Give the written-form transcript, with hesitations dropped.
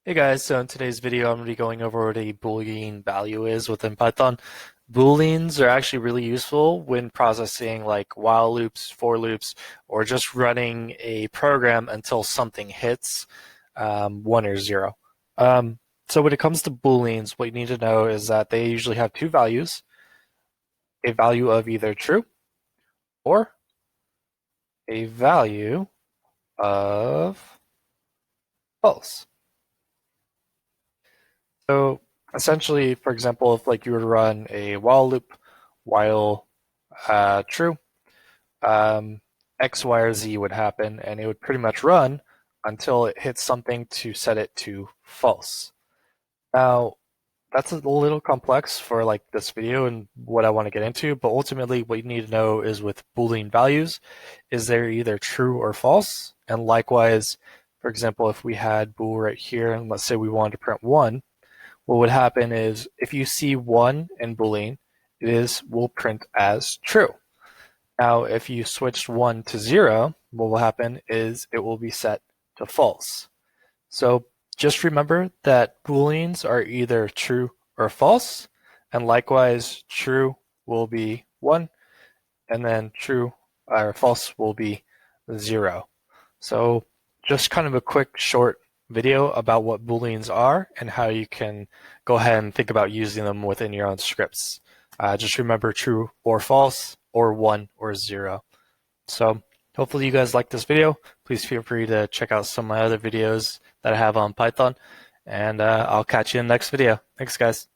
Hey guys, so in today's video I'm going to be going over what a Boolean value is within Python. Booleans are actually really useful when processing like while loops, for loops, or just running a program until something hits 1 or 0. So when it comes to Booleans, what you need to know is that they usually have two values, a value of either true or a value of false. So essentially, for example, if like you were to run a while loop while true, X, Y, or Z would happen, and it would pretty much run until it hits something to set it to false. Now, that's a little complex for like this video and what I want to get into, but ultimately what you need to know is with Boolean values, is they're either true or false, and likewise, for example, if we had bool right here, and let's say we wanted to print 1, what would happen is if you see 1 in Boolean, will print as true. Now, if you switched 1 to 0, what will happen is it will be set to false. So just remember that Booleans are either true or false, and likewise, true will be 1, and then true or false will be 0. So just kind of a quick short video about what Booleans are and how you can go ahead and think about using them within your own scripts. Just remember true or false or 1 or 0. So hopefully you guys like this video. Please feel free to check out some of my other videos that I have on Python, and I'll catch you in the next video. Thanks guys.